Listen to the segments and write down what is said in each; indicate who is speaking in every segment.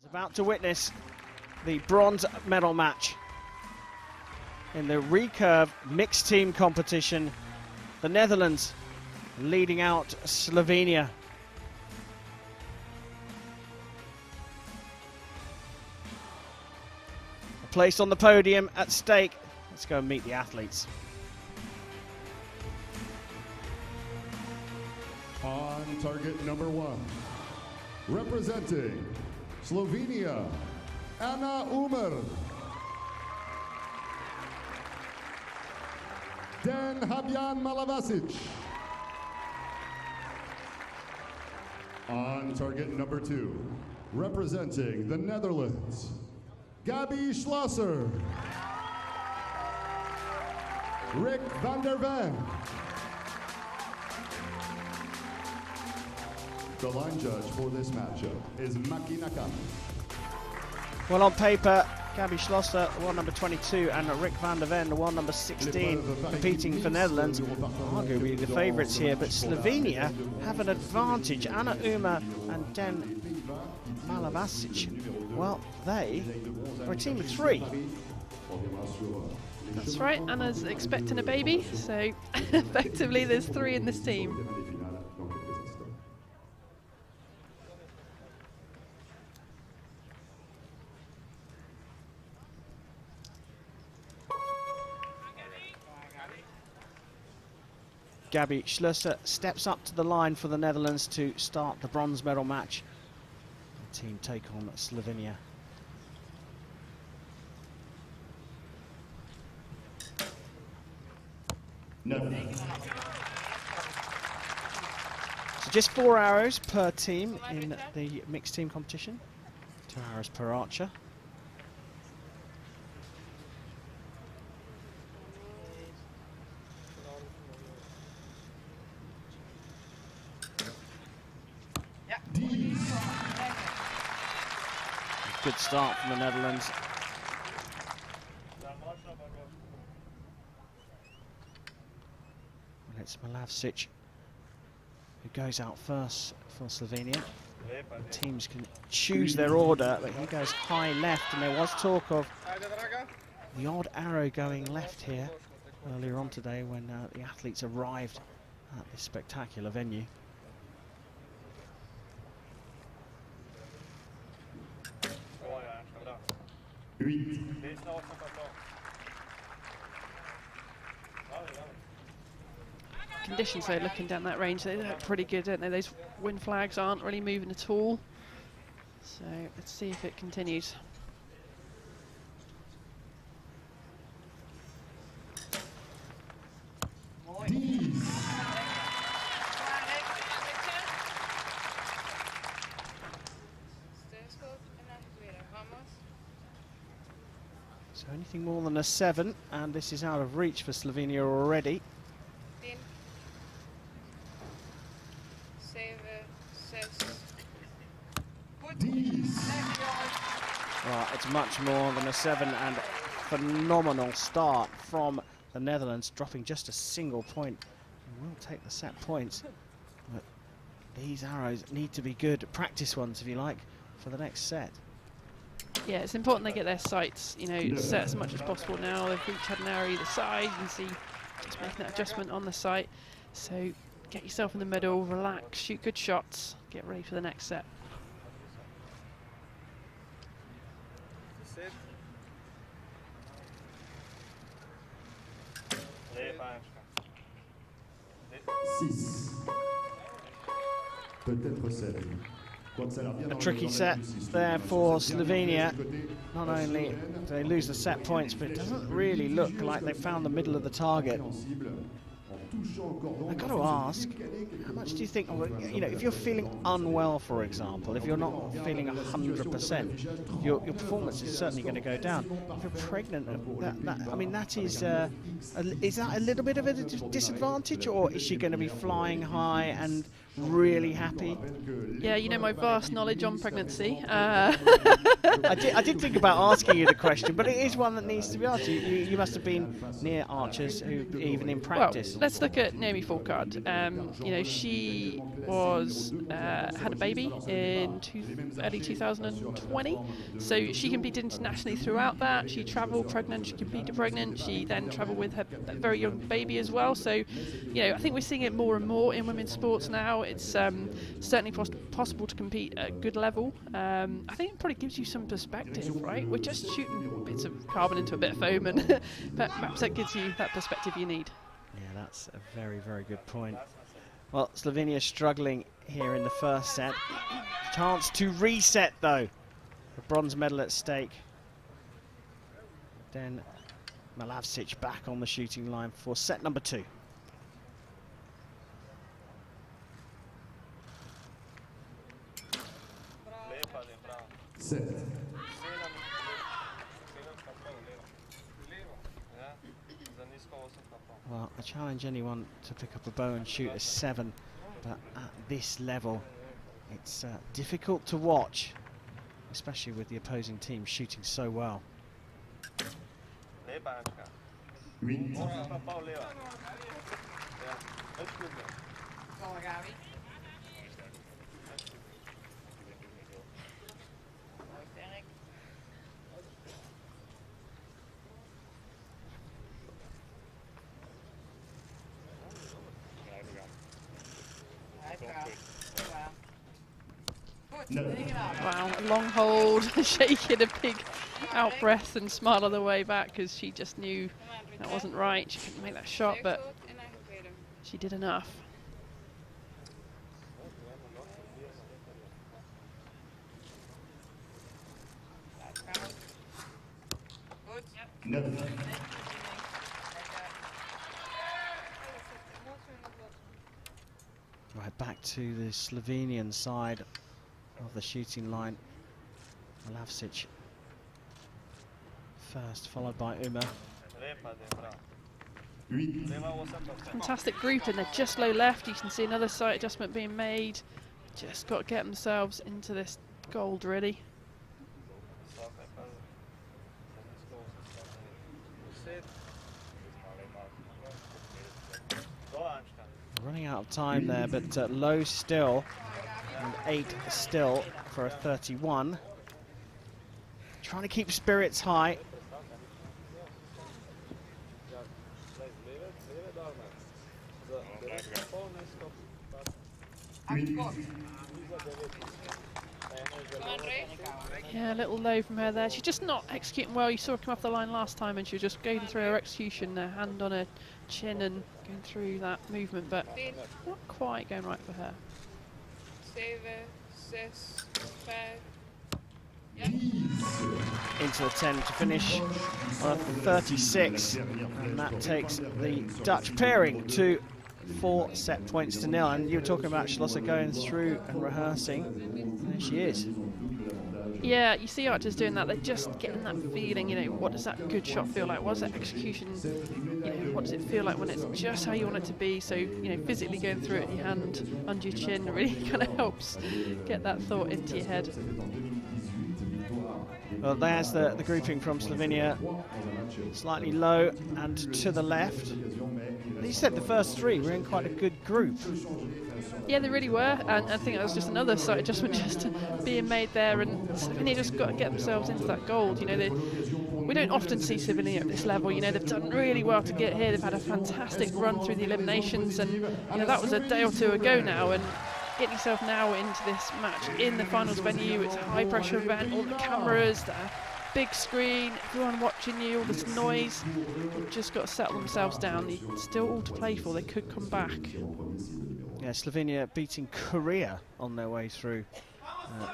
Speaker 1: About to witness the bronze medal match in the Recurve mixed team competition. The Netherlands leading out Slovenia. A place on the podium at stake. Let's go and meet the athletes.
Speaker 2: On target number 1, representing Slovenia, Ana Umar, Dan Habjan Malavasic. On target number 2, representing the Netherlands, Gabi Schlosser, Rick van der Ven. The line judge for this matchup is Maki Nakano.
Speaker 1: Well, on paper, Gabi Schlosser, the world number 22, and Rick van der Ven, the world number 16, competing for Netherlands. Arguably the favourites here, but Slovenia have an advantage. Ana Umar and Dan Malavasic, well, they are a team of 3.
Speaker 3: That's right, Anna's expecting a baby, so effectively there's 3 in this team.
Speaker 1: Gabi Schlosser steps up to the line for the Netherlands to start the bronze medal match. The team take on Slovenia.
Speaker 2: No.
Speaker 1: So just 4 arrows per team in the mixed team competition. 2 arrows per archer. Good start from the Netherlands. And it's Malavasic who goes out first for Slovenia. The teams can choose their order, but he goes high left, and there was talk of the odd arrow going left here earlier on today when the athletes arrived at this spectacular venue.
Speaker 3: Conditions though, looking down that range, they look pretty good, don't they? Those wind flags aren't really moving at all. So let's see if it continues.
Speaker 1: So anything more than a 7, and this is out of reach for Slovenia already. Well, it's much more than a 7, and phenomenal start from the Netherlands, dropping just a single point. We'll take the set points, but these arrows need to be good practice ones, if you like, for the next set.
Speaker 3: Yeah, it's important they get their sights, you know, set as much as possible now. They've each had an arrow either side. You can see just making that adjustment on the sight. So get yourself in the middle, relax, shoot good shots, get ready for the next set.
Speaker 1: A tricky set there for Slovenia. Not only do they lose the set points, but it doesn't really look like they found the middle of the target. I've got to ask, how much do you think, you know, if you're feeling unwell, for example, if you're not feeling 100%, your performance is certainly going to go down. If you're pregnant, I mean, that is that a little bit of a disadvantage, or is she going to be flying high and really happy?
Speaker 3: Yeah, you know my vast knowledge on pregnancy.
Speaker 1: I did think about asking you the question, but it is one that needs to be asked. You must have been near archers who, even in practice.
Speaker 3: Well, let's look at Naomi Foulkard. You know, she was had a baby in early 2020, so she competed internationally throughout that. She travelled pregnant, she competed pregnant, she then travelled with her very young baby as well. So, you know, I think we're seeing it more and more in women's sports now. It's certainly possible to compete at a good level. I think it probably gives you some perspective, right? We're just shooting bits of carbon into a bit of foam, and perhaps that gives you that perspective you need.
Speaker 1: Yeah, that's a very, very good point. Well, Slovenia struggling here in the first set. Chance to reset, though. A bronze medal at stake. Then Malavsic back on the shooting line for set number 2.
Speaker 2: Set.
Speaker 1: Well, I challenge anyone to pick up a bow and shoot a 7, but at this level, it's difficult to watch, especially with the opposing team shooting so well.
Speaker 3: Wow, a long hold, shaking a big out breath and smile on the way back because she just knew that wasn't right. She couldn't make that shot, but she did enough.
Speaker 1: Right, back to the Slovenian side of the shooting line. Malavsic first, followed by Uma.
Speaker 3: Fantastic group, and they're just low left. You can see another sight adjustment being made. Just got to get themselves into this gold, really.
Speaker 1: Running out of time there, but low still, and 8 still for a 31. Trying to keep spirits high.
Speaker 3: Yeah, a little low from her there. She's just not executing well. You saw her come off the line last time and she was just going through her execution, her hand on her chin and going through that movement, but not quite going right for her.
Speaker 4: 7, 6, 5.
Speaker 1: Into the 10 to finish on a 36, and that takes the Dutch pairing to 4 set points to 0. And you were talking about Schlosser going through and rehearsing. There she is.
Speaker 3: Yeah, you see archers doing that. They're just getting that feeling, you know, what does that good shot feel like? What does that execution, you know, what does it feel like when it's just how you want it to be? So, you know, physically going through it in your hand, under your chin, really kind of helps get that thought into your head.
Speaker 1: Well, there's the grouping from Slovenia. Slightly low and to the left. As you said, the first 3 were in quite a good group.
Speaker 3: Yeah, they really were, and I think that was just another slight adjustment just being made there, and Slovenia just got to get themselves into that gold. You know, we don't often see Slovenia at this level. You know, they've done really well to get here. They've had a fantastic run through the eliminations, and you know that was a day or 2 ago now. And getting yourself now into this match in the finals venue, it's a high-pressure event. All the cameras, the big screen, everyone watching you, all this noise. They've just got to settle themselves down. They're still all to play for. They could come back.
Speaker 1: Yeah, Slovenia beating Korea on their way through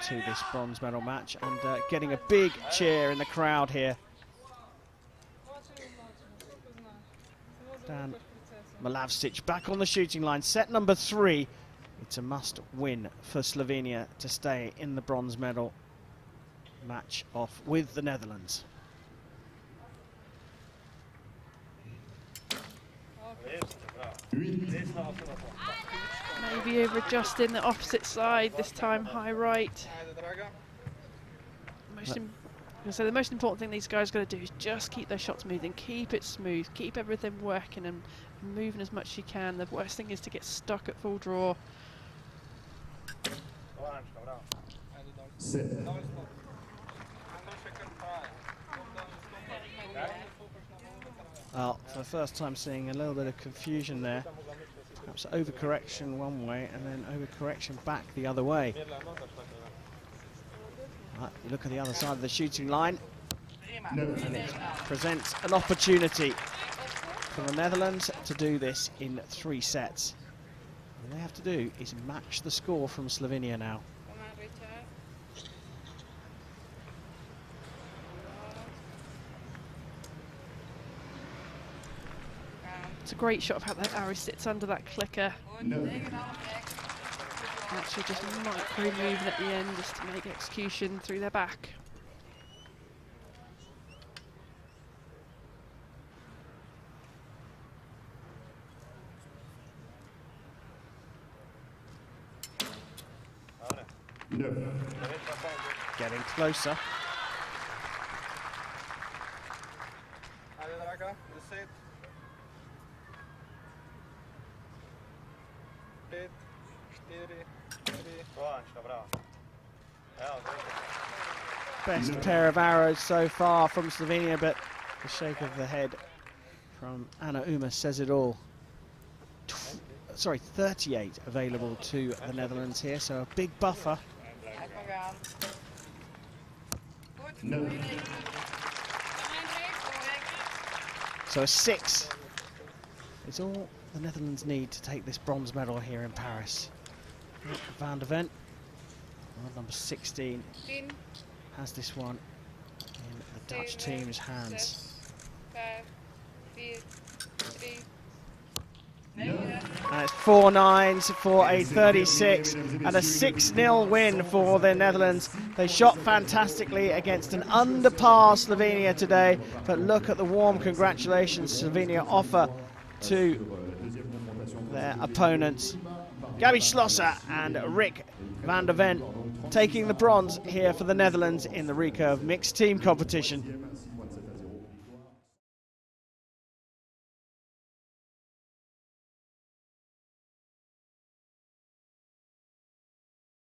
Speaker 1: to this bronze medal match, and getting a big cheer in the crowd here. Dan Malavsic back on the shooting line. Set number 3. It's a must-win for Slovenia to stay in the bronze medal match off with the Netherlands.
Speaker 3: Maybe over-adjusting the opposite side, this time high right. So the most important thing these guys got to do is just keep their shots moving, keep it smooth, keep everything working and moving as much as you can. The worst thing is to get stuck at full draw.
Speaker 2: set.
Speaker 1: Well, for the first time seeing a little bit of confusion there. Perhaps overcorrection one way and then overcorrection back the other way. Right, you look at the other side of the shooting line and it presents an opportunity for the Netherlands to do this in 3 sets. All they have to do is match the score from Slovenia now.
Speaker 3: It's a great shot of how that arrow sits under that clicker. Actually just micro moving at the end just to make execution through their back.
Speaker 1: Getting closer. Best pair of arrows so far from Slovenia, but the shake of the head from Anna Uma says it all. 38 available to the Netherlands here, so a big buffer. So a 6 is all the Netherlands need to take this bronze medal here in Paris. Van der Ven, number 16, has this one in the Dutch team's hands. And it's 4 9s for a 36 and a 6-0 win for the Netherlands. They shot fantastically against an under par Slovenia today, but look at the warm congratulations Slovenia offer to their opponents. Gabi Schlosser and Rick van der Ven taking the bronze here for the Netherlands in the Recurve mixed team competition.